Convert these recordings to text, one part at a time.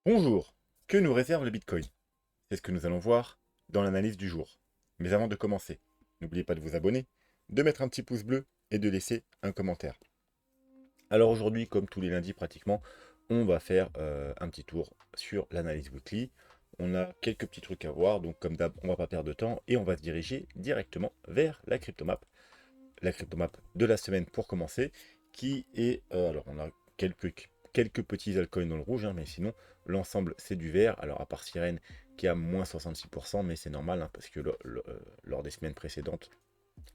Bonjour, que nous réserve le Bitcoin? C'est ce que nous allons voir dans l'analyse du jour. Mais avant de commencer, n'oubliez pas de vous abonner, de mettre un petit pouce bleu et de laisser un commentaire. Alors aujourd'hui, comme tous les lundis pratiquement, on va faire un petit tour sur l'analyse weekly. On a quelques petits trucs à voir, donc comme d'hab, on va pas perdre de temps et on va se diriger directement vers la cryptomap de la semaine pour commencer, qui est, alors on a quelques petits altcoins dans le rouge, hein, mais sinon l'ensemble c'est du vert. Alors à part Sirène qui a moins 66%, mais c'est normal, hein, parce que lors des semaines précédentes,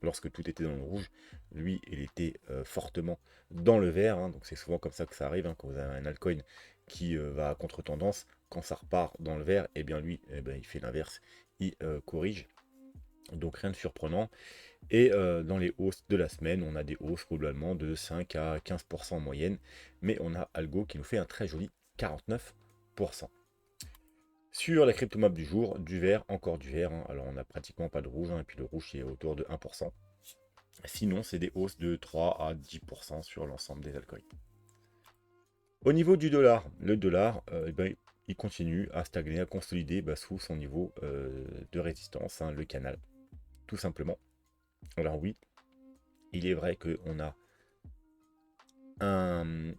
lorsque tout était dans le rouge, lui il était fortement dans le vert, hein. Donc c'est souvent comme ça que ça arrive, hein, quand vous avez un altcoin qui va à contre-tendance, quand ça repart dans le vert, et bien lui il fait l'inverse, il corrige. Donc rien de surprenant. Et dans les hausses de la semaine, on a des hausses globalement de 5 à 15% en moyenne, mais on a Algo qui nous fait un très joli 49%. Sur la cryptomap du jour, du vert, encore du vert, hein. Alors on n'a pratiquement pas de rouge, hein, et puis le rouge est autour de 1%. Sinon, c'est des hausses de 3 à 10% sur l'ensemble des altcoins. Au niveau du dollar, le dollar, il continue à stagner, à consolider sous son niveau de résistance, hein, le canal, tout simplement. Alors oui, il est vrai qu'on a un,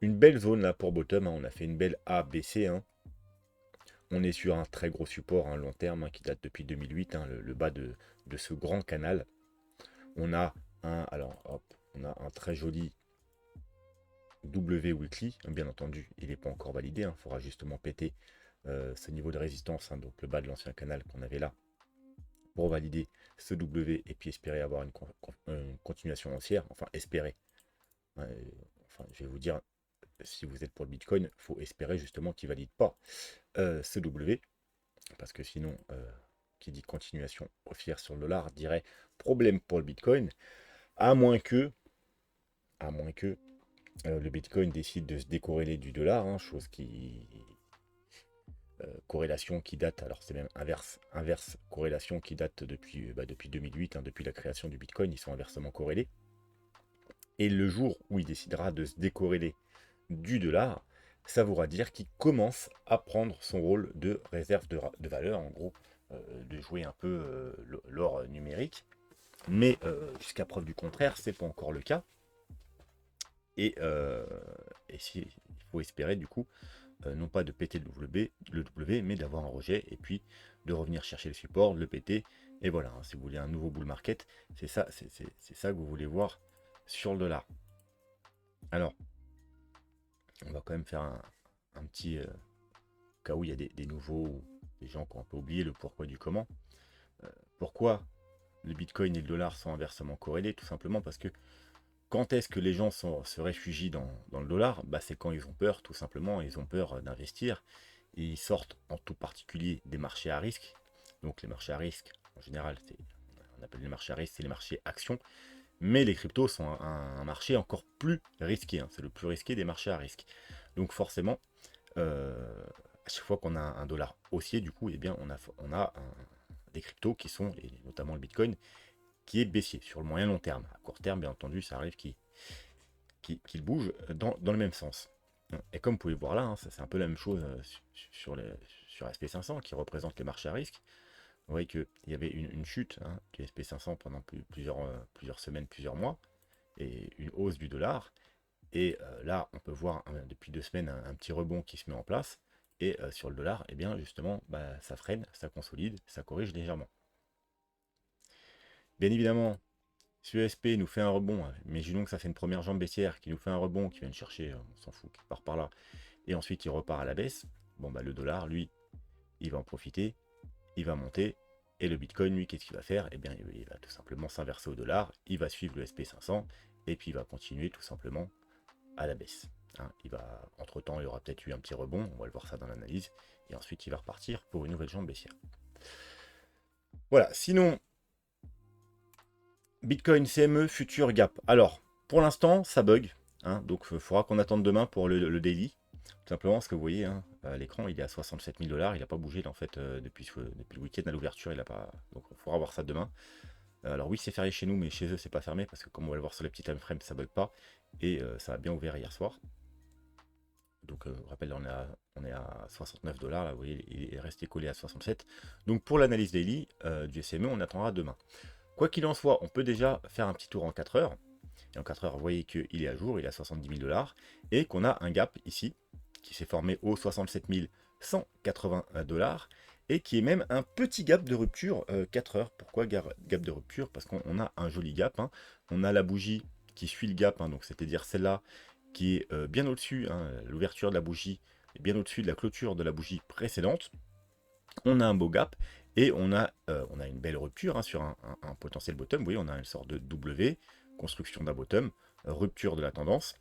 une belle zone là pour bottom, hein. On a fait une belle A, B, C, hein. On est sur un très gros support, long terme, hein, qui date depuis 2008, hein, le bas de ce grand canal. On a alors hop, on a un très joli W weekly, hein. Bien entendu, il n'est pas encore validé, il faudra justement péter ce niveau de résistance, hein, donc le bas de l'ancien canal qu'on avait là, pour valider ce W et puis espérer avoir une continuation haussière, enfin espérer. Hein, enfin, je vais vous dire, si vous êtes pour le Bitcoin, il faut espérer justement qu'il ne valide pas ce W, parce que sinon, qui dit continuation haussière sur le dollar dirait problème pour le Bitcoin, à moins que, le Bitcoin décide de se décorréler du dollar, hein, chose qui corrélation qui date, alors c'est même inverse corrélation qui date depuis 2008, hein, depuis la création du Bitcoin, ils sont inversement corrélés. Et le jour où il décidera de se décorréler du dollar, ça voudra dire qu'il commence à prendre son rôle de réserve de valeur, en gros, de jouer un peu l'or numérique. Mais jusqu'à preuve du contraire, c'est pas encore le cas. Et, il faut espérer du coup, non pas de péter le W, mais d'avoir un rejet et puis de revenir chercher le support, le péter. Et voilà, hein, si vous voulez un nouveau bull market, c'est ça, c'est ça que vous voulez voir sur le dollar. Alors, on va quand même faire un petit cas où il y a des nouveaux, ou des gens qui ont un peu oublié le pourquoi du comment. Pourquoi le Bitcoin et le dollar sont inversement corrélés? Tout simplement parce que quand est-ce que les gens se réfugient dans le dollar? C'est quand ils ont peur, tout simplement, ils ont peur d'investir. Ils sortent en tout particulier des marchés à risque. Donc les marchés à risque, en général, on appelle les marchés à risque, c'est les marchés actions. Mais les cryptos sont un marché encore plus risqué, hein. C'est le plus risqué des marchés à risque. Donc forcément, à chaque fois qu'on a un dollar haussier, du coup, eh bien, on a des cryptos qui sont, et notamment le Bitcoin, qui est baissier sur le moyen long terme. À court terme, bien entendu, ça arrive qu'il bouge dans le même sens. Et comme vous pouvez voir là, hein, ça c'est un peu la même chose sur SP500 qui représente les marchés à risque. Vous voyez qu'il y avait une chute, hein, du SP500 pendant plusieurs semaines, plusieurs mois, et une hausse du dollar. Et là, on peut voir, hein, depuis 2 semaines un petit rebond qui se met en place. Et sur le dollar, eh bien justement, ça freine, ça consolide, ça corrige légèrement. Bien évidemment, si ESP nous fait un rebond, hein, imaginons que ça fait une première jambe baissière qui nous fait un rebond, qui vient de chercher, on s'en fout, qui part par là, et ensuite il repart à la baisse, bon le dollar, lui, il va en profiter, il va monter, et le Bitcoin, lui, qu'est-ce qu'il va faire? Eh bien, il va tout simplement s'inverser au dollar, il va suivre le SP500, et puis il va continuer tout simplement à la baisse, hein. Entre-temps, il y aura peut-être eu un petit rebond, on va le voir ça dans l'analyse, et ensuite il va repartir pour une nouvelle jambe baissière. Voilà, sinon, Bitcoin CME Future Gap. Alors, pour l'instant, ça bug, hein, donc il faudra qu'on attende demain pour le daily. Tout simplement parce que vous voyez, hein, à l'écran, il est à 67 000 $. Il n'a pas bougé là, en fait, depuis le week-end à l'ouverture. Il a pas. Donc il faudra voir ça demain. Alors oui, c'est férié chez nous, mais chez eux, c'est pas fermé parce que comme on va le voir sur les petits time frames, ça bug pas. Et ça a bien ouvert hier soir. Donc, je rappelle, là, on est à 69 $. Là, vous voyez, il est resté collé à 67. Donc, pour l'analyse daily du SME, on attendra demain. Quoi qu'il en soit, on peut déjà faire un petit tour en 4 heures. Et en 4 heures, vous voyez qu'il est à jour, il est à 70 000 $. Et qu'on a un gap ici, qui s'est formé au 67 180 $. Et qui est même un petit gap de rupture 4 heures. Pourquoi gap de rupture? Parce qu'on a un joli gap. Hein. On a la bougie qui suit le gap, hein, donc c'est-à-dire celle-là qui est bien au-dessus, hein, l'ouverture de la bougie est bien au-dessus de la clôture de la bougie précédente. On a un beau gap et on a une belle rupture hein, sur un potentiel bottom. Vous voyez, on a une sorte de W, construction d'un bottom, rupture de la tendance.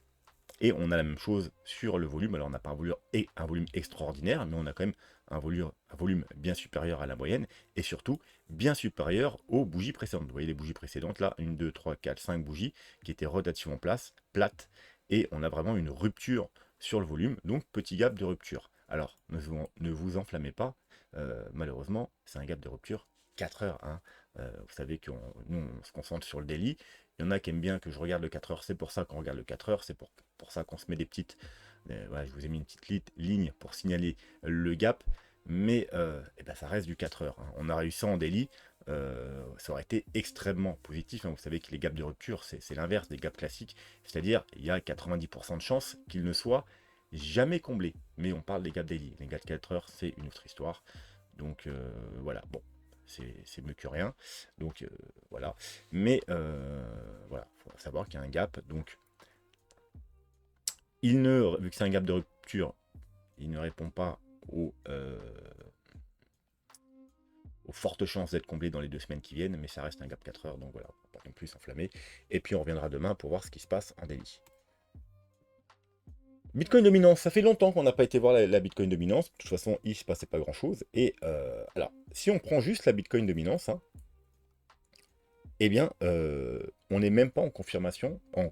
Et on a la même chose sur le volume. Alors on n'a pas un volume extraordinaire, mais on a quand même un volume bien supérieur à la moyenne et surtout bien supérieur aux bougies précédentes. Vous voyez les bougies précédentes là, 1, 2, 3, 4, 5 bougies qui étaient rotation en place, plates, et on a vraiment une rupture sur le volume, donc petit gap de rupture. Alors ne vous enflammez pas, malheureusement c'est un gap de rupture 4 heures. Hein. Vous savez que nous on se concentre sur le daily. Il y en a qui aiment bien que je regarde le 4 heures, c'est pour ça qu'on regarde le 4 heures, c'est pour ça qu'on se met des petites... voilà, je vous ai mis une petite ligne pour signaler le gap, mais eh ben, ça reste du 4 heures. Hein. On a réussi en daily, ça aurait été extrêmement positif. Hein. Vous savez que les gaps de rupture, c'est l'inverse des gaps classiques, c'est-à-dire il y a 90% de chances qu'ils ne soient jamais comblés. Mais on parle des gaps daily. Les gaps de 4 heures, c'est une autre histoire. Donc voilà, bon, c'est mieux que rien. Donc voilà. Mais voilà, il faut savoir qu'il y a un gap. Donc vu que c'est un gap de rupture, il ne répond pas aux fortes chances d'être comblé dans les 2 semaines qui viennent, mais ça reste un gap 4 heures, donc voilà, pas non plus s'enflammer. Et puis on reviendra demain pour voir ce qui se passe en daily. Bitcoin dominance, ça fait longtemps qu'on n'a pas été voir la Bitcoin dominance. De toute façon, il ne se passait pas grand-chose. Et alors, si on prend juste la Bitcoin dominance, hein, eh bien, on n'est même pas en confirmation, en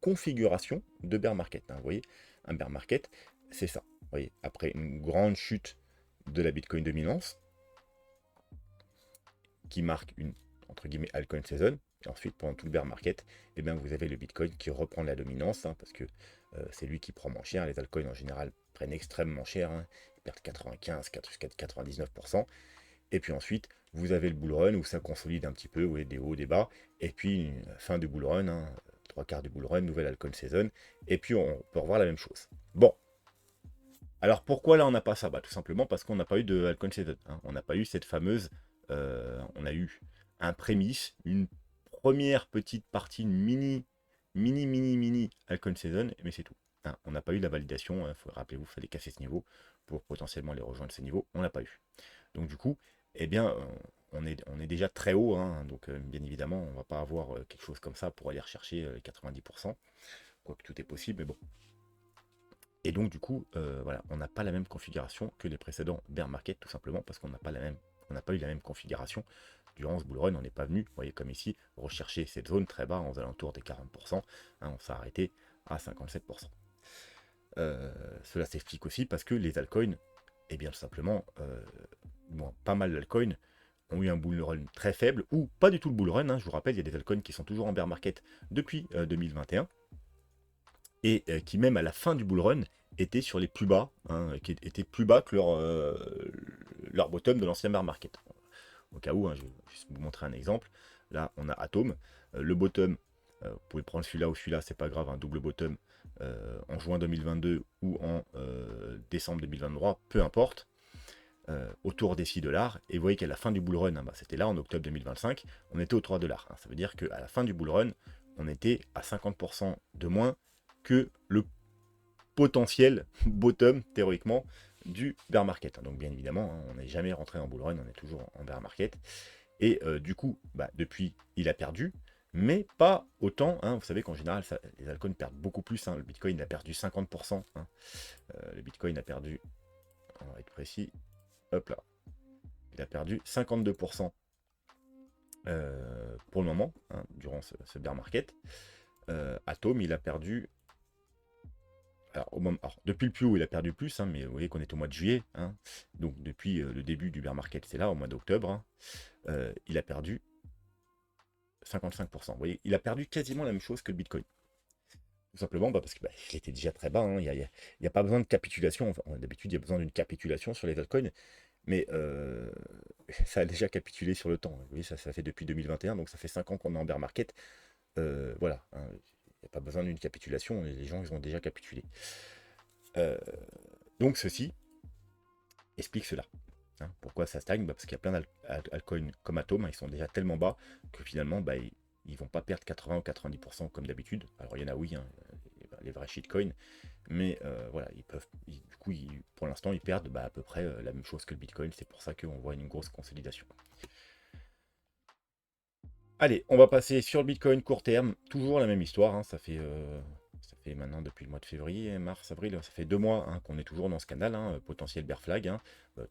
configuration de bear market. Hein. Vous voyez, un bear market, c'est ça. Vous voyez, après une grande chute de la Bitcoin dominance, qui marque une, entre guillemets, altcoin season, et ensuite, pendant tout le bear market, eh bien, vous avez le Bitcoin qui reprend la dominance, hein, parce que c'est lui qui prend moins cher. Les altcoins, en général, prennent extrêmement cher. Hein. Ils perdent 95, jusqu'à 99%. Et puis ensuite, vous avez le bull run où ça consolide un petit peu, vous voyez, des hauts, des bas. Et puis, fin du bull run, hein, 3/4 du bull run, nouvelle altcoin season. Et puis, on peut revoir la même chose. Bon. Alors, pourquoi là, on n'a pas ça? Bah, tout simplement parce qu'on n'a pas eu de altcoin season. Hein. On n'a pas eu cette fameuse... on a eu un prémisse, une première petite partie, une mini altcoin season, mais c'est tout. Hein. On n'a pas eu la validation. Hein. Rappelez-vous, il fallait casser ce niveau pour potentiellement les rejoindre ces niveaux. On n'a pas eu. Donc du coup, eh bien, on est déjà très haut, hein, donc bien évidemment, on ne va pas avoir quelque chose comme ça pour aller rechercher les 90%, quoique tout est possible, mais bon. Et donc du coup, voilà, on n'a pas la même configuration que les précédents bear market, tout simplement parce qu'on n'a pas eu la même configuration. Durant ce bull run, on n'est pas venu, vous voyez comme ici, rechercher cette zone très bas aux alentours des 40%, hein, on s'est arrêté à 57%. Cela s'explique aussi parce que les altcoins, eh bien tout simplement, pas mal d'altcoins ont eu un bull run très faible, ou pas du tout le bull run. Hein. Je vous rappelle, il y a des altcoins qui sont toujours en bear market depuis 2021, et qui même à la fin du bull run étaient sur les plus bas, hein, qui étaient plus bas que leur bottom de l'ancien bear market. Au cas où, hein, je vais juste vous montrer un exemple. Là, on a Atom. Le bottom, vous pouvez prendre celui-là ou celui-là, c'est pas grave, un double bottom en juin 2022 ou en décembre 2023, peu importe. Autour des 6 $. Et vous voyez qu'à la fin du bull run, hein, bah, c'était là en octobre 2025, on était aux 3 $. Hein. Ça veut dire qu'à la fin du bull run, on était à 50% de moins que le potentiel bottom, théoriquement, du bear market. Hein. Donc bien évidemment, hein, on n'est jamais rentré en bull run, on est toujours en bear market. Et du coup, bah, depuis, il a perdu, mais pas autant. Hein. Vous savez qu'en général, les altcoins perdent beaucoup plus. Hein. Le Bitcoin a perdu 50%. Hein. Le Bitcoin a perdu, on va être précis, hop là, il a perdu 52% pour le moment, hein, durant ce bear market. Atom, il a perdu... Alors, depuis le plus haut, il a perdu plus, hein, mais vous voyez qu'on est au mois de juillet. Hein, donc depuis le début du bear market, c'est là, au mois d'octobre, hein, il a perdu 55%. Vous voyez, il a perdu quasiment la même chose que le Bitcoin. Tout simplement parce que il était déjà très bas, hein. Il y a pas besoin de capitulation. Enfin, d'habitude, il y a besoin d'une capitulation sur les altcoins, mais ça a déjà capitulé sur le temps. Vous voyez, ça fait depuis 2021, donc ça fait 5 ans qu'on est en bear market. Voilà, hein, il n'y a pas besoin d'une capitulation, les gens ils ont déjà capitulé. Euh, donc ceci explique cela. Hein. Pourquoi ça stagne? Parce qu'il y a plein d'altcoins comme Atom, hein, ils sont déjà tellement bas que finalement ils vont pas perdre 80 ou 90% comme d'habitude. Alors il y en a oui, hein, les vrais shitcoins, mais voilà, du coup, pour l'instant, ils perdent à peu près la même chose que le Bitcoin. C'est pour ça qu'on voit une grosse consolidation. Allez, on va passer sur le Bitcoin court terme. Toujours la même histoire, hein. Ça fait maintenant depuis le mois de février, mars, avril, ça fait 2 mois, hein, qu'on est toujours dans ce canal, hein, potentiel bear flag, hein.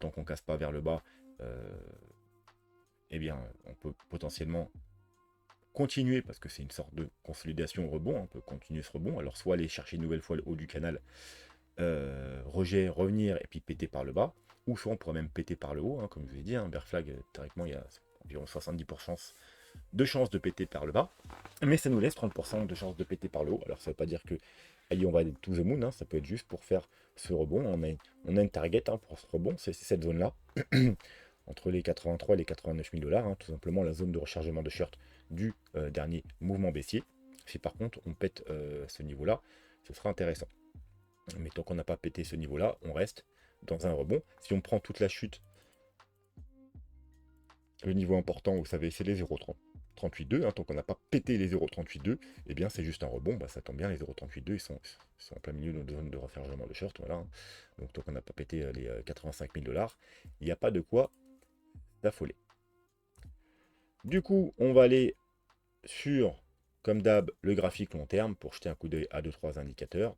Tant qu'on casse pas vers le bas, euh, eh bien, on peut potentiellement continuer, parce que c'est une sorte de consolidation au rebond, hein. On peut continuer ce rebond. Alors, soit aller chercher une nouvelle fois le haut du canal, rejet, revenir et puis péter par le bas, ou soit on pourrait même péter par le haut, hein, comme je vous ai dit, un bear flag, théoriquement, il y a environ 70% de chances de péter par le bas, mais ça nous laisse 30% de chances de péter par le haut. Alors ça veut pas dire que allez, on va aller to the moon, hein, ça peut être juste pour faire ce rebond. On a une target, hein, pour ce rebond, c'est cette zone-là, entre les 83 et les 89 000 $, hein, tout simplement la zone de rechargement de short du dernier mouvement baissier. Si par contre on pète ce niveau-là, ce sera intéressant. Mais tant qu'on n'a pas pété ce niveau-là, on reste dans un rebond. Si on prend toute la chute, le niveau important, vous savez, c'est les 0,38,2. Hein, tant qu'on n'a pas pété les 0,38,2, eh bien c'est juste un rebond. Ça tombe bien, les 0,38,2, ils sont en plein milieu de notre zone de rechargement de short. Voilà, hein. Donc tant qu'on n'a pas pété les 85 000 $, il n'y a pas de quoi s'affoler. Du coup, on va aller sur, comme d'hab, le graphique long terme pour jeter un coup d'œil à 2-3 indicateurs.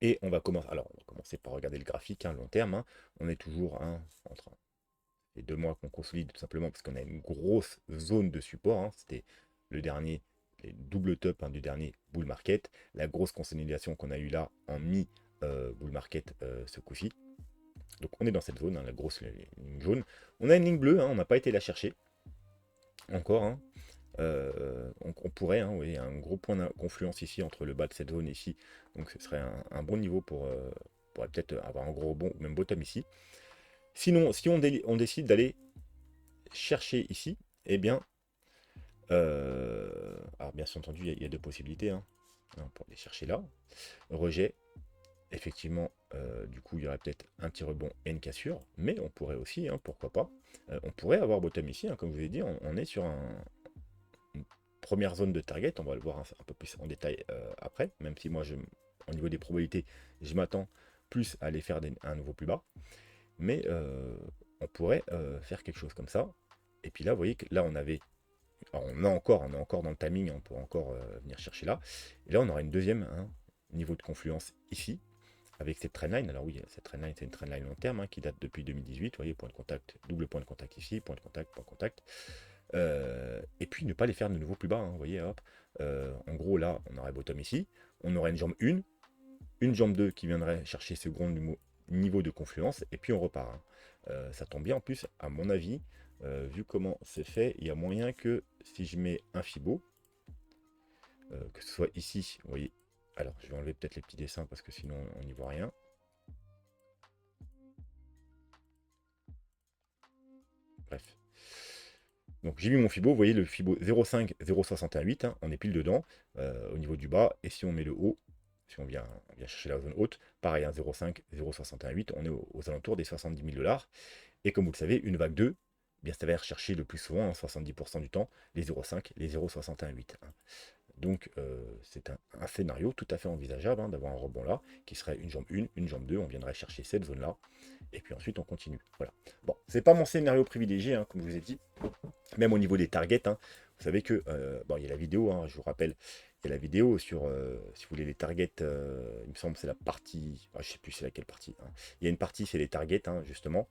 Et on va commencer. Alors, on va commencer par regarder le graphique, hein, long terme, hein. On est toujours, hein, entre les 2 mois qu'on consolide, tout simplement parce qu'on a une grosse zone de support, hein. C'était le dernier, les double top, hein, du dernier bull market. La grosse consolidation qu'on a eu là en mi-bull market ce coup-ci. Donc on est dans cette zone, hein, la grosse ligne jaune. On a une ligne bleue, hein, on n'a pas été la chercher encore, hein. On pourrait, hein, oui, un gros point de confluence ici entre le bas de cette zone ici. Donc ce serait un bon niveau pour peut-être avoir un gros rebond ou même bottom ici. Sinon, si on décide d'aller chercher ici, eh bien, alors bien entendu, il y a deux possibilités, hein. Pour aller chercher là. Rejet, effectivement, du coup, il y aurait peut-être un petit rebond et une cassure, mais on pourrait aussi, hein, pourquoi pas, on pourrait avoir bottom ici, hein, comme je vous ai dit, on est sur une première zone de target, on va le voir un peu plus en détail après, même si moi, au niveau des probabilités, je m'attends plus à aller faire un nouveau plus bas, mais on pourrait faire quelque chose comme ça. Et puis là, vous voyez que là, alors, on est encore dans le timing, hein, on peut encore venir chercher là. Et là, on aura une deuxième, hein, niveau de confluence ici, avec cette trendline. Alors oui, cette trendline, c'est une trendline long terme, hein, qui date depuis 2018. Vous voyez, point de contact, double point de contact ici, point de contact, point de contact. Et puis ne pas les faire de nouveau plus bas, hein, vous voyez, hop. En gros, là, on aurait bottom ici. On aurait une jambe 1, une jambe 2 qui viendrait chercher ce grand niveau de confluence, et puis on repart, hein. Ça tombe bien en plus, à mon avis, vu comment c'est fait, il y a moyen que si je mets un Fibo, que ce soit ici, vous voyez, alors je vais enlever peut-être les petits dessins parce que sinon on n'y voit rien. Bref. Donc j'ai mis mon Fibo, vous voyez le Fibo 0,5, 0,68, hein, on est pile dedans, au niveau du bas, et si on met le haut, si on vient chercher la zone haute, pareil, hein, 0,5, 0,68, on est aux alentours des 70 000 $. Et comme vous le savez, une vague 2, eh bien, ça va rechercher le plus souvent, hein, 70% du temps, les 0,5, les 0,68, hein. Donc c'est un scénario tout à fait envisageable, hein, d'avoir un rebond là, qui serait une jambe 1, une jambe 2, on viendrait chercher cette zone-là, et puis ensuite on continue. Voilà. Bon, c'est pas mon scénario privilégié, hein, comme je vous ai dit, même au niveau des targets, hein. Vous savez que, bon, il y a la vidéo, hein, je vous rappelle, il y a la vidéo sur, si vous voulez, les targets, il me semble c'est la partie, je sais plus c'est laquelle partie, hein. Il y a une partie, c'est les targets, hein, justement.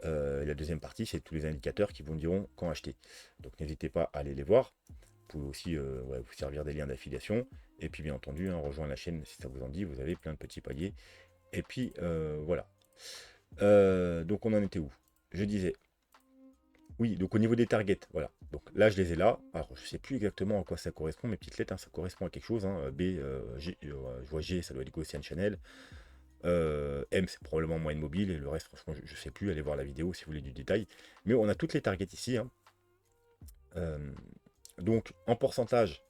La deuxième partie, c'est tous les indicateurs qui vous diront quand acheter. Donc n'hésitez pas à aller les voir. Vous pouvez aussi vous servir des liens d'affiliation. Et puis bien entendu, hein, rejoindre la chaîne si ça vous en dit. Vous avez plein de petits paliers. Et puis voilà. Donc on en était où? Je disais. Oui, donc au niveau des targets, voilà. Donc là, je les ai là. Alors, je sais plus exactement à quoi ça correspond, mes petites lettres, hein, ça correspond à quelque chose. Hein. B, G, je vois G, ça doit être Gaussian Channel. M, c'est probablement moyenne mobile. Et le reste, franchement, je ne sais plus. Allez voir la vidéo si vous voulez du détail. Mais on a toutes les targets ici. Hein. Donc, en pourcentage,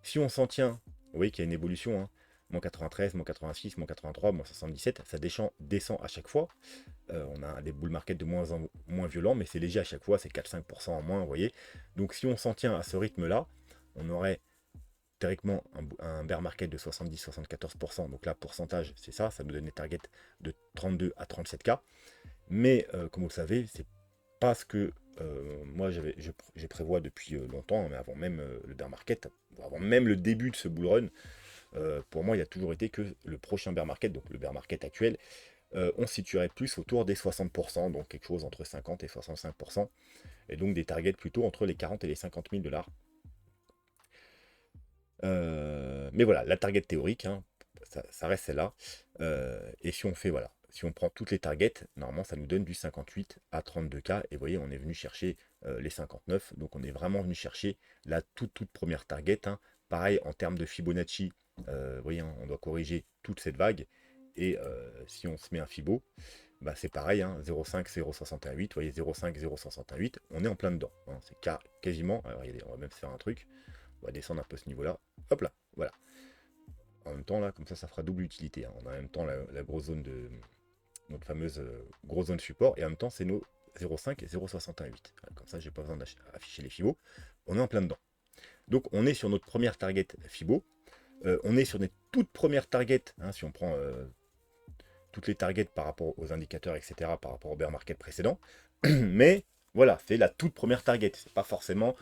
si on s'en tient, vous voyez qu'il y a une évolution. Hein. Moins 93, moins 86, moins 83, moins 77. Ça descend à chaque fois. On a des bull market de moins en moins violents, mais c'est léger à chaque fois, c'est 4-5% en moins, vous voyez. Donc si on s'en tient à ce rythme-là, on aurait théoriquement un bear market de 70-74%. Donc là, pourcentage, c'est ça, ça nous donne des targets de 32 à 37K. Mais comme vous le savez, c'est pas ce que moi je prévois depuis longtemps, mais avant même le bear market, avant même le début de ce bull run. Pour moi, il a toujours été que le prochain bear market, donc le bear market actuel, on se situerait plus autour des 60%, donc quelque chose entre 50 et 65%, et donc des targets plutôt entre les 40 et les 50 000 $. Mais voilà, la target théorique, hein, ça reste celle-là. Et si on fait, voilà, si on prend toutes les targets, normalement ça nous donne du 58 à 32K, et vous voyez, on est venu chercher les 59, donc on est vraiment venu chercher la toute première target. Hein. Pareil, en termes de Fibonacci, vous voyez, hein, on doit corriger toute cette vague. Et si on se met un Fibo, bah c'est pareil, hein, 0,5, 0,618, vous voyez, 0,5, 0,618, on est en plein dedans. Hein, c'est quasiment, alors regardez, on va même faire un truc, on va descendre un peu ce niveau-là, hop là, voilà. En même temps, là, comme ça fera double utilité. Hein. On a en même temps la grosse zone de, notre fameuse grosse zone support, et en même temps, c'est nos 0,5 et 0,618. Voilà, comme ça, j'ai pas besoin d'afficher les Fibo, on est en plein dedans. Donc, on est sur notre première target Fibo, on est sur des toutes premières targets, hein, si on prend toutes les targets par rapport aux indicateurs, etc., par rapport au bear market précédent. Mais voilà, c'est la toute première target. C'est pas forcément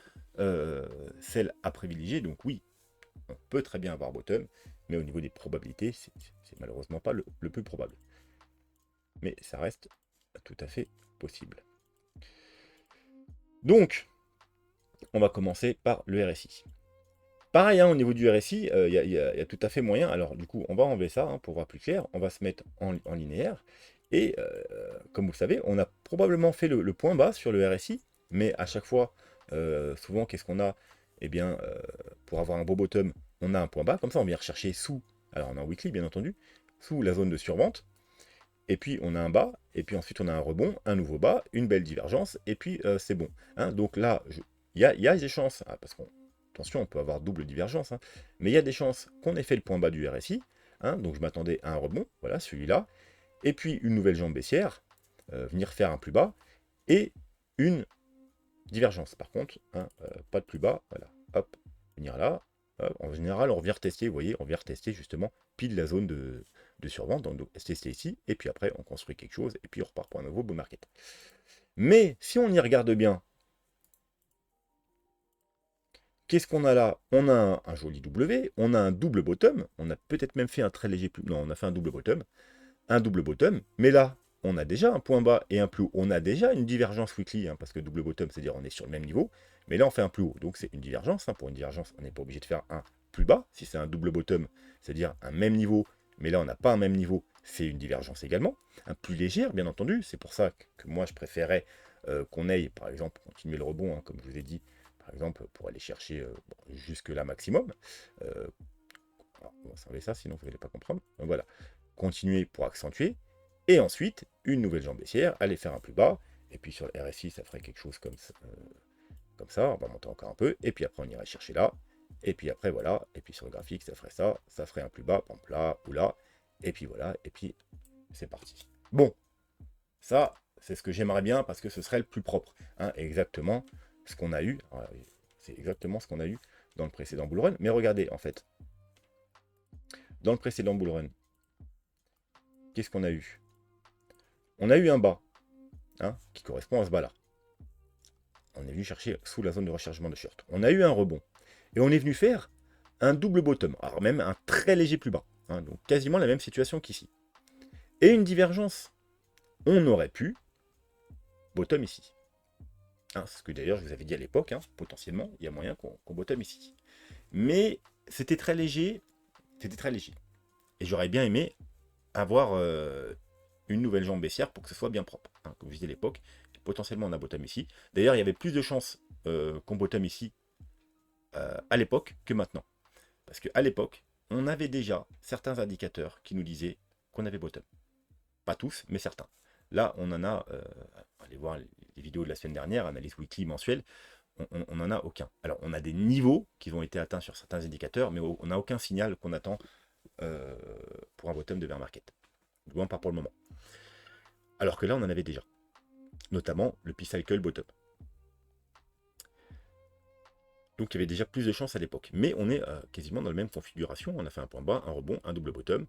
celle à privilégier. Donc oui, on peut très bien avoir bottom, mais au niveau des probabilités, c'est malheureusement pas le plus probable. Mais ça reste tout à fait possible. Donc, on va commencer par le RSI. Pareil, hein, au niveau du RSI, il y a tout à fait moyen. Alors, du coup, on va enlever ça hein, pour voir plus clair. On va se mettre en linéaire. Et comme vous le savez, on a probablement fait le point bas sur le RSI. Mais à chaque fois, souvent, qu'est-ce qu'on a? Eh bien, pour avoir un beau bottom, on a un point bas. Comme ça, on vient rechercher sous. Alors, on a un weekly, bien entendu. Sous la zone de survente. Et puis, on a un bas. Et puis ensuite, on a un rebond, un nouveau bas, une belle divergence. Et puis, c'est bon. Hein. Donc là, il y a des chances. Parce qu'on attention, on peut avoir double divergence, hein, mais il y a des chances qu'on ait fait le point bas du RSI, hein, donc je m'attendais à un rebond, voilà, celui-là, et puis une nouvelle jambe baissière, venir faire un plus bas, et une divergence. Par contre, hein, pas de plus bas, voilà, hop, venir là, hop, en général, on revient retester, vous voyez, on vient retester justement pile la zone de survente, donc tester ici, et puis après, on construit quelque chose, et puis on repart pour un nouveau bull market. Mais si on y regarde bien, qu'est-ce qu'on a là? On a un joli W, on a un double bottom, on a peut-être même fait un très léger plus... Non, on a fait un double bottom, mais là, on a déjà un point bas et un plus haut. On a déjà une divergence weekly, hein, parce que double bottom, c'est-à-dire on est sur le même niveau, mais là, on fait un plus haut. Donc, c'est une divergence. Hein. Pour une divergence, on n'est pas obligé de faire un plus bas. Si c'est un double bottom, c'est-à-dire un même niveau, mais là, on n'a pas un même niveau, c'est une divergence également. Un plus légère, bien entendu. C'est pour ça que moi, je préférais qu'on aille, par exemple, continuer le rebond, hein, comme je vous ai dit, par exemple, pour aller chercher jusque là maximum. On va s'enlever ça, sinon vous n'allez pas comprendre. Donc voilà, continuer pour accentuer. Et ensuite, une nouvelle jambe baissière, aller faire un plus bas. Et puis sur le RSI, ça ferait quelque chose comme ça. On va monter encore un peu. Et puis après, on irait chercher là. Et puis après, voilà. Et puis sur le graphique, ça ferait ça. Ça ferait un plus bas, par exemple là ou là. Et puis voilà. Et puis, c'est parti. Bon, ça, c'est ce que j'aimerais bien parce que ce serait le plus propre. Hein, exactement ce qu'on a eu. C'est exactement ce qu'on a eu dans le précédent bull run. Mais regardez, en fait, dans le précédent bull run, qu'est-ce qu'on a eu? On a eu un bas, hein, qui correspond à ce bas-là. On est venu chercher sous la zone de rechargement de short. On a eu un rebond. Et on est venu faire un double bottom. Alors même un très léger plus bas. Hein, donc quasiment la même situation qu'ici. Et une divergence. On aurait pu bottom ici. Hein, c'est ce que d'ailleurs je vous avais dit à l'époque. Hein, potentiellement, il y a moyen qu'on bottom ici. Mais c'était très léger. C'était très léger. Et j'aurais bien aimé avoir une nouvelle jambe baissière pour que ce soit bien propre. Hein, comme je disais à l'époque, potentiellement on a bottom ici. D'ailleurs, il y avait plus de chances qu'on bottom ici à l'époque que maintenant. Parce qu'à l'époque, on avait déjà certains indicateurs qui nous disaient qu'on avait bottom. Pas tous, mais certains. Là, on en a, allez voir les vidéos de la semaine dernière, analyse weekly mensuelle, on n'en a aucun. Alors, on a des niveaux qui ont été atteints sur certains indicateurs, mais on n'a aucun signal qu'on attend pour un bottom de bear market. Du moins, pas pour le moment. Alors que là, on en avait déjà. Notamment le P-Cycle bottom. Donc il y avait déjà plus de chances à l'époque. Mais on est quasiment dans la même configuration. On a fait un point bas, un rebond, un double bottom,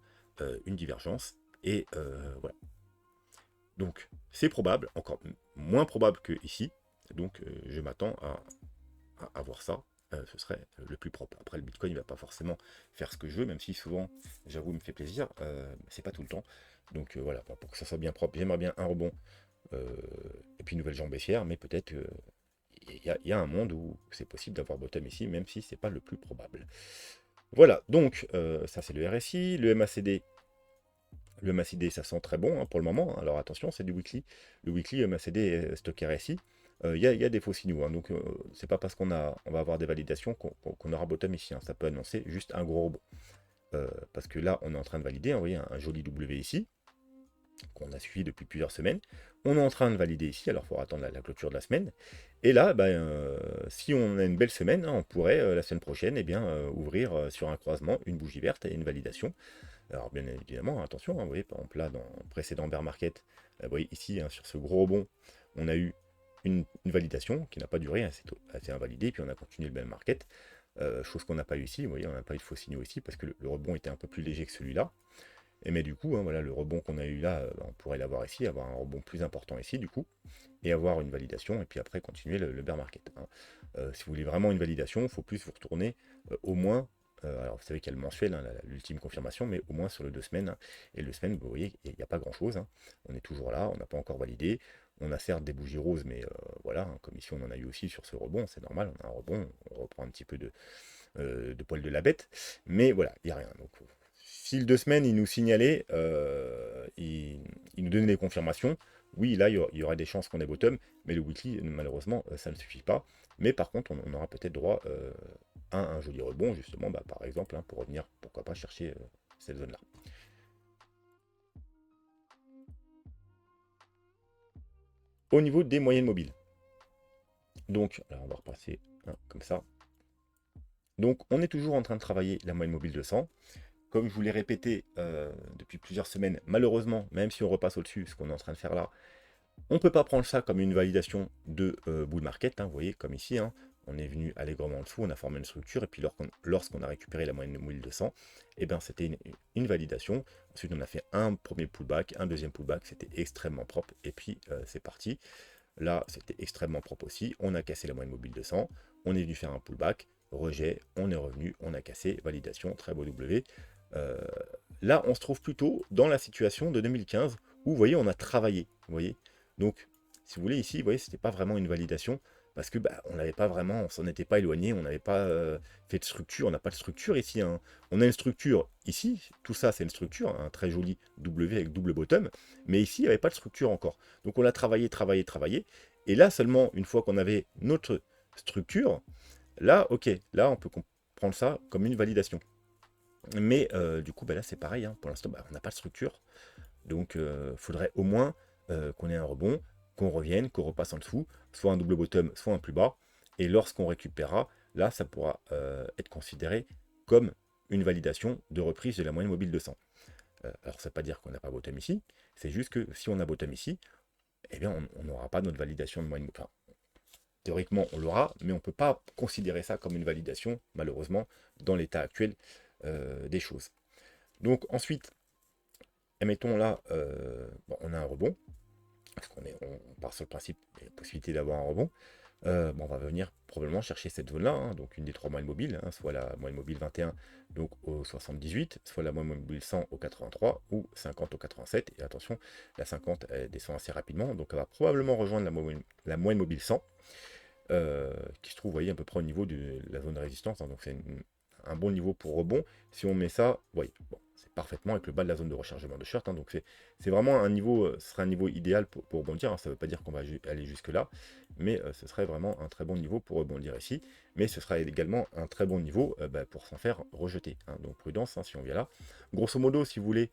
une divergence. Et voilà. Donc c'est probable, encore moins probable que ici. Donc je m'attends à voir ça. Ce serait le plus propre. Après le Bitcoin il ne va pas forcément faire ce que je veux, même si souvent, j'avoue, il me fait plaisir. C'est pas tout le temps. Donc voilà, pour que ça soit bien propre, j'aimerais bien un rebond et puis une nouvelle jambe baissière, mais peut-être il y a un monde où c'est possible d'avoir bottom ici, même si c'est pas le plus probable. Voilà, donc ça c'est le RSI, le MACD. Le MACD, ça sent très bon pour le moment. Alors attention, c'est du weekly. Le weekly MACD stock RSI, il y a des faux signaux. Donc c'est pas parce on va avoir des validations qu'on aura bottom ici. Ça peut annoncer juste un gros rebond. Parce que là, on est en train de valider. Vous voyez, un joli W ici qu'on a suivi depuis plusieurs semaines. On est en train de valider ici, alors il faudra attendre la clôture de la semaine. Et là, si on a une belle semaine, on pourrait la semaine prochaine ouvrir sur un croisement une bougie verte et une validation. Alors bien évidemment, attention, vous voyez, par exemple là, dans le précédent bear market, vous voyez ici, sur ce gros rebond, on a eu une validation qui n'a pas duré, elle s'est invalidée, puis on a continué le bear market. Chose qu'on n'a pas eu ici, vous voyez, on n'a pas eu de faux signaux ici, parce que le rebond était un peu plus léger que celui-là. Mais du coup, voilà, le rebond qu'on a eu là, on pourrait l'avoir ici, avoir un rebond plus important ici, du coup, et avoir une validation, et puis après continuer le bear market. Si vous voulez vraiment une validation, il faut plus vous retourner au moins, alors vous savez qu'il y a le mensuel, l'ultime confirmation, mais au moins sur le 2 semaines. Et le semaine, vous voyez, il n'y a pas grand-chose. On est toujours là, on n'a pas encore validé. On a certes des bougies roses, mais voilà, comme ici on en a eu aussi sur ce rebond, c'est normal, on a un rebond, on reprend un petit peu de poil de la bête, mais voilà, il n'y a rien. Donc, si le 2 semaines, il nous signalait, il nous donnait des confirmations, oui, là, il y aurait des chances qu'on ait bottom, mais le weekly, malheureusement, ça ne suffit pas. Mais par contre, on aura peut-être droit à un joli rebond, justement, par exemple, pour revenir, pourquoi pas, chercher cette zone-là. Au niveau des moyennes mobiles. Donc, alors on va repasser comme ça. Donc, on est toujours en train de travailler la moyenne mobile 200. Comme je vous l'ai répété depuis plusieurs semaines, malheureusement, même si on repasse au-dessus, ce qu'on est en train de faire là, on ne peut pas prendre ça comme une validation de bull market. Vous voyez, comme ici, on est venu allègrement en dessous, on a formé une structure, et puis lorsqu'on a récupéré la moyenne de 1200, c'était une validation. Ensuite, on a fait un premier pullback, un deuxième pullback, c'était extrêmement propre, et puis c'est parti. Là, c'était extrêmement propre aussi. On a cassé la moyenne mobile 200. On est venu faire un pullback, rejet, on est revenu, on a cassé, validation, très beau W. Là, on se trouve plutôt dans la situation de 2015 où, vous voyez, on a travaillé. Vous voyez. Donc, si vous voulez, ici, vous voyez, c'était pas vraiment une validation parce que on n'avait pas vraiment, on s'en était pas éloigné, on n'avait pas fait de structure, on n'a pas de structure ici. On a une structure ici, tout ça c'est une structure, un très joli W avec double bottom, mais ici il n'y avait pas de structure encore. Donc on a travaillé, travaillé, travaillé, et là seulement une fois qu'on avait notre structure, là ok, là on peut prendre ça comme une validation. Mais du coup là c'est pareil, pour l'instant on n'a pas de structure, donc il faudrait au moins qu'on ait un rebond, qu'on revienne, qu'on repasse en dessous, soit un double bottom, soit un plus bas. Et lorsqu'on récupérera, là, ça pourra être considéré comme une validation de reprise de la moyenne mobile 200. Alors, ça ne veut pas dire qu'on n'a pas bottom ici, c'est juste que si on a bottom ici, eh bien, on n'aura pas notre validation de moyenne. Enfin, théoriquement, on l'aura, mais on ne peut pas considérer ça comme une validation, malheureusement, dans l'état actuel des choses. Donc, ensuite, admettons là, on a un rebond, parce on part sur le principe des possibilités d'avoir un rebond. On va venir probablement chercher cette zone-là, donc une des trois moyennes mobiles, soit la moyenne mobile 21 donc au 78, soit la moyenne mobile 100 au 83 ou 50 au 87. Et attention, la 50 elle descend assez rapidement, donc elle va probablement rejoindre la moyenne mobile 100, qui se trouve, vous voyez, à peu près au niveau de la zone de résistance. Donc c'est un bon niveau pour rebond. Si on met ça, vous voyez, bon, parfaitement avec le bas de la zone de rechargement de short, hein. Donc c'est vraiment un niveau, ce serait un niveau idéal pour rebondir, hein. Ça ne veut pas dire qu'on va aller jusque-là, mais ce serait vraiment un très bon niveau pour rebondir ici. Mais ce sera également un très bon niveau pour s'en faire rejeter, hein. Donc prudence, hein, si on vient là. Grosso modo, si vous voulez,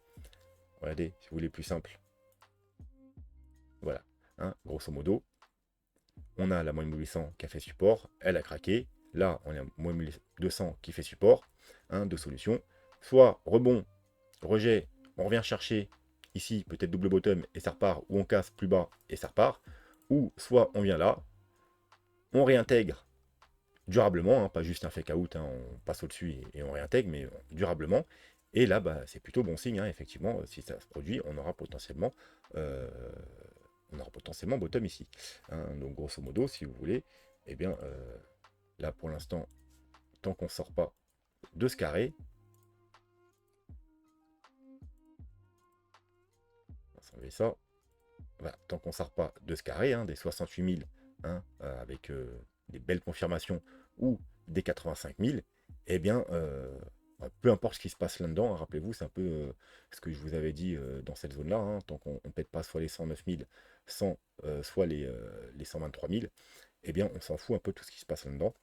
regardez, si vous voulez plus simple, voilà, hein, grosso modo, on a la moyenne mobile 100 qui a fait support, elle a craqué. Là, on a la moyenne mobile 200 qui fait support, hein, deux solutions. Soit rebond, rejet, on revient chercher ici, peut-être double bottom et ça repart, ou on casse plus bas et ça repart. Ou soit on vient là, on réintègre durablement, hein, pas juste un fake out, hein, on passe au-dessus et on réintègre, mais durablement. Et là, bah, c'est plutôt bon signe, hein, effectivement, si ça se produit, euh, on aura potentiellement bottom ici, hein. Donc grosso modo, si vous voulez, eh bien, là pour l'instant, tant qu'on ne sort pas de ce carré, on va s'enlever ça, voilà, tant qu'on ne sort pas de ce carré, hein, des 68 000, hein, avec des belles confirmations, ou des 85 000, eh bien, peu importe ce qui se passe là-dedans, hein, rappelez-vous, c'est un peu ce que je vous avais dit dans cette zone-là, hein, tant qu'on ne pète pas soit les 109 000, soit les 123 000, eh bien, on s'en fout un peu de tout ce qui se passe là-dedans.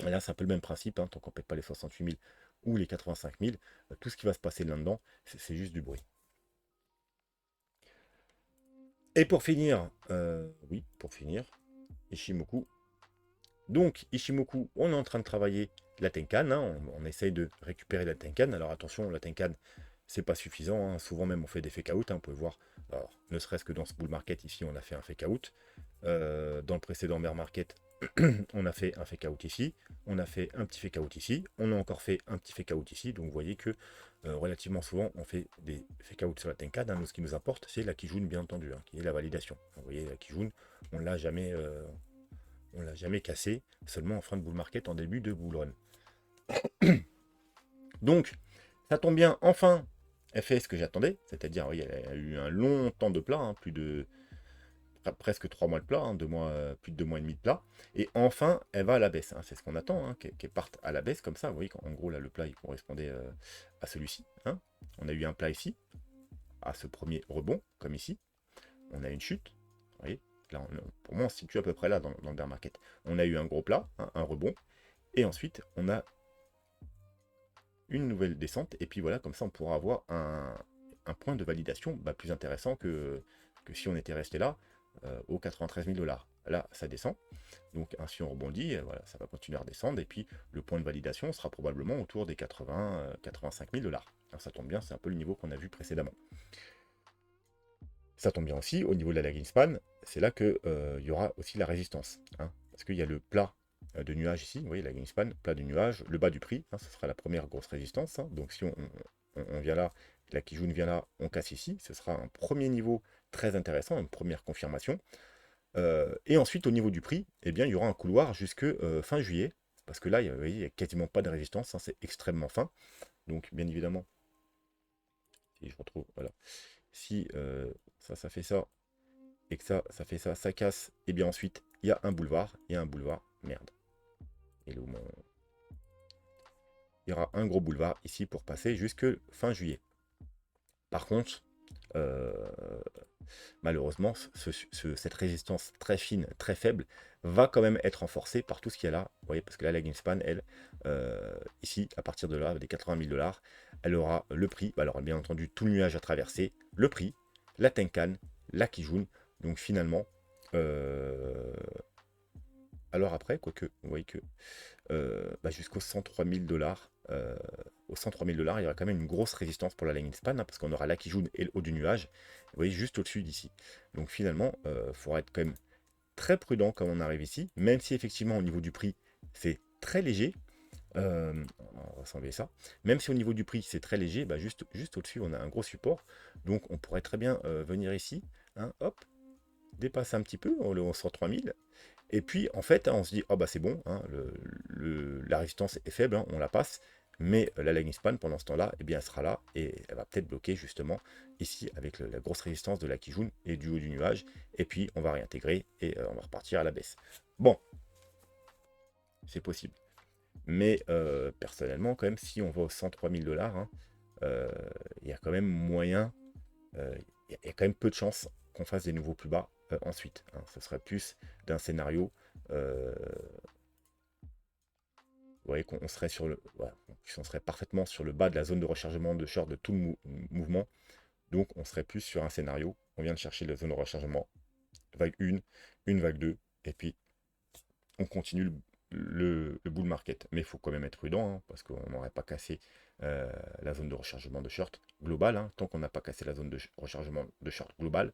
Et là, c'est un peu le même principe, hein, tant qu'on ne pète pas les 68 000 ou les 85 000, tout ce qui va se passer là-dedans, c'est juste du bruit. Et pour finir, oui, pour finir, Ishimoku. Donc, Ishimoku, on est en train de travailler la Tenkan, hein, on essaye de récupérer la Tenkan. Alors attention, la Tenkan, c'est pas suffisant, hein. Souvent même on fait des fake out, hein, vous pouvez voir. Alors, ne serait-ce que dans ce bull market ici, on a fait un fake out. Dans le précédent bear market, on a fait un fake out ici, on a fait un petit fake out ici, on a encore fait un petit fake out ici. Donc vous voyez que relativement souvent on fait des fake out sur la Tenkan, hein. Nous, ce qui nous importe, c'est la Kijun, bien entendu, hein, qui est la validation. Vous voyez, la Kijun, on l'a jamais, cassé, seulement en fin de bull market, en début de bull run. Donc, ça tombe bien, enfin, elle fait ce que j'attendais, c'est-à-dire, oui, elle a eu un long temps de plat, hein, presque 3 mois de plat, hein, plus de 2 mois et demi de plat, et enfin, elle va à la baisse, hein. C'est ce qu'on attend, hein, qu'elle parte à la baisse, comme ça. Vous voyez qu'en gros, là, le plat, il correspondait à celui-ci, hein. On a eu un plat ici, à ce premier rebond, comme ici. On a une chute, vous voyez. Là, pour moi, on se situe à peu près là, dans le bear market. On a eu un gros plat, hein, un rebond, et ensuite, on a une nouvelle descente, et puis voilà, comme ça, on pourra avoir un point de validation plus intéressant que si on était resté là, aux 93 000 $. Là, ça descend, donc si on rebondit, voilà, ça va continuer à redescendre, et puis le point de validation sera probablement autour des 85 000 $. Alors ça tombe bien, c'est un peu le niveau qu'on a vu précédemment. Ça tombe bien aussi, au niveau de la lagging span, c'est là qu'il y aura aussi la résistance, hein, parce qu'il y a le plat de nuage ici, vous voyez, la lagging span, plat du nuage, le bas du prix, hein, ce sera la première grosse résistance, hein. Donc si on vient là, la Kijun vient là, on casse ici, ce sera un premier niveau très intéressant, une première confirmation. Et ensuite, au niveau du prix, eh bien, il y aura un couloir jusque fin juillet, parce que là, vous voyez, il n'y a quasiment pas de résistance, hein, c'est extrêmement fin. Donc, bien évidemment, si je retrouve, voilà, si ça fait ça, et que ça fait ça, ça casse, et bien ensuite, il y a un boulevard, merde. Et là, il y aura un gros boulevard ici pour passer jusque fin juillet. Par contre, malheureusement, cette résistance très fine, très faible, va quand même être renforcée par tout ce qu'il y a là. Vous voyez, parce que là, la Greenspan, elle, ici, à partir de là, des 80 000 $, elle aura le prix, elle aura bien entendu tout le nuage à traverser, le prix, la Tenkan, la Kijun. Donc finalement, alors après, quoique, vous voyez que jusqu'aux 103 000 $, aux 103 000 $, il y aura quand même une grosse résistance pour la lagging span, hein, parce qu'on aura la Kijun et le haut du nuage, vous voyez, juste au-dessus d'ici. Donc finalement, il faudra être quand même très prudent quand on arrive ici, même si effectivement au niveau du prix, c'est très léger. On va s'enlever ça. Même si au niveau du prix, c'est très léger, juste au-dessus, on a un gros support. Donc on pourrait très bien venir ici, hein, hop, dépasser un petit peu, on 103 000. Et puis, en fait, hein, on se dit, oh bah c'est bon, hein, la résistance est faible, hein, on la passe, mais la lagging span, pendant ce temps-là, eh bien, elle sera là, et elle va peut-être bloquer, justement, ici, avec la grosse résistance de la Kijun et du haut du nuage, et puis on va réintégrer, et on va repartir à la baisse. Bon, c'est possible. Mais, personnellement, quand même, si on va aux 103 000 $, hein, il y a quand même moyen, il y a quand même peu de chances qu'on fasse des nouveaux plus bas ensuite, hein. Ce serait plus d'un scénario, vous voyez qu'on serait sur le, voilà, on serait parfaitement sur le bas de la zone de rechargement de short de tout le mouvement. Donc on serait plus sur un scénario, on vient de chercher la zone de rechargement, vague 1, une vague 2, et puis on continue le bull market. Mais il faut quand même être prudent, hein, parce qu'on n'aurait pas cassé la zone de rechargement de short global. Hein. Tant qu'on n'a pas cassé la zone de rechargement de short global,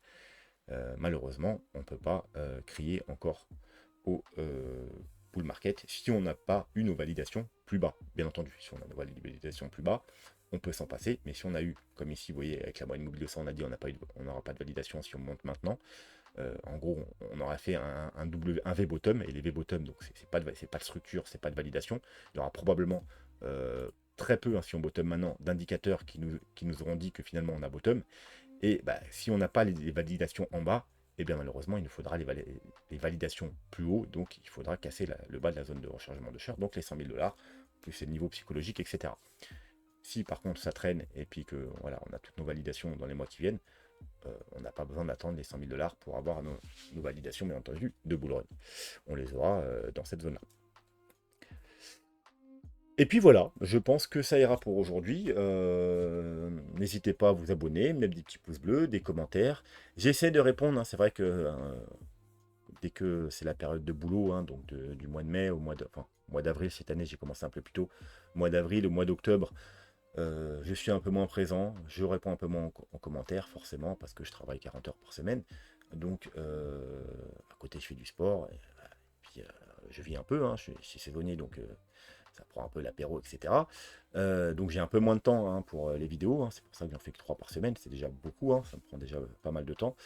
malheureusement, on ne peut pas crier encore au bull market si on n'a pas eu nos validations plus bas. Bien entendu, si on a nos validations plus bas, on peut s'en passer. Mais si on a eu, comme ici, vous voyez, avec la moyenne mobile de 100, on a dit on n'aura pas de validation si on monte maintenant. En gros, on aurait fait un V-bottom, et les V-bottom, donc c'est pas de structure, c'est pas de validation. Il y aura probablement très peu, hein, si on bottom maintenant, d'indicateurs qui nous auront dit que finalement on a bottom. Et bah, si on n'a pas les validations en bas, et bien malheureusement, il nous faudra les validations plus haut, donc il faudra casser le bas de la zone de rechargement de short, donc les 100 000 $, plus les niveaux psychologiques, etc. Si par contre ça traîne, et puis que voilà, on a toutes nos validations dans les mois qui viennent, on n'a pas besoin d'attendre les 100 000 $ pour avoir nos validations, bien entendu, de bull run. On les aura dans cette zone-là. Et puis voilà, je pense que ça ira pour aujourd'hui. N'hésitez pas à vous abonner, mettre des petits pouces bleus, des commentaires. J'essaie de répondre, hein, c'est vrai que dès que c'est la période de boulot, hein, donc du mois de mai au mois d'avril, cette année j'ai commencé un peu plus tôt, mois d'avril, au mois d'octobre, je suis un peu moins présent, je réponds un peu moins en commentaire, forcément, parce que je travaille 40 heures par semaine. Donc, à côté, je fais du sport, et puis je vis un peu, hein, je suis saisonnier, donc ça prend un peu l'apéro, etc. Donc, j'ai un peu moins de temps, hein, pour les vidéos, hein, c'est pour ça que j'en fais que 3 par semaine, c'est déjà beaucoup, hein, ça me prend déjà pas mal de temps.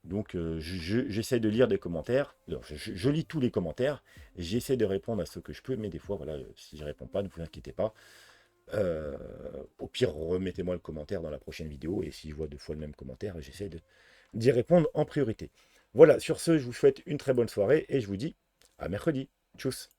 Donc, j'essaie de lire des commentaires. Alors, je lis tous les commentaires, j'essaie de répondre à ce que je peux, mais des fois, voilà, si je ne réponds pas, ne vous inquiétez pas. Au pire, remettez-moi le commentaire dans la prochaine vidéo, et si je vois 2 fois le même commentaire, j'essaie d'y répondre en priorité. Voilà, sur ce, je vous souhaite une très bonne soirée, et je vous dis à mercredi. Tchuss.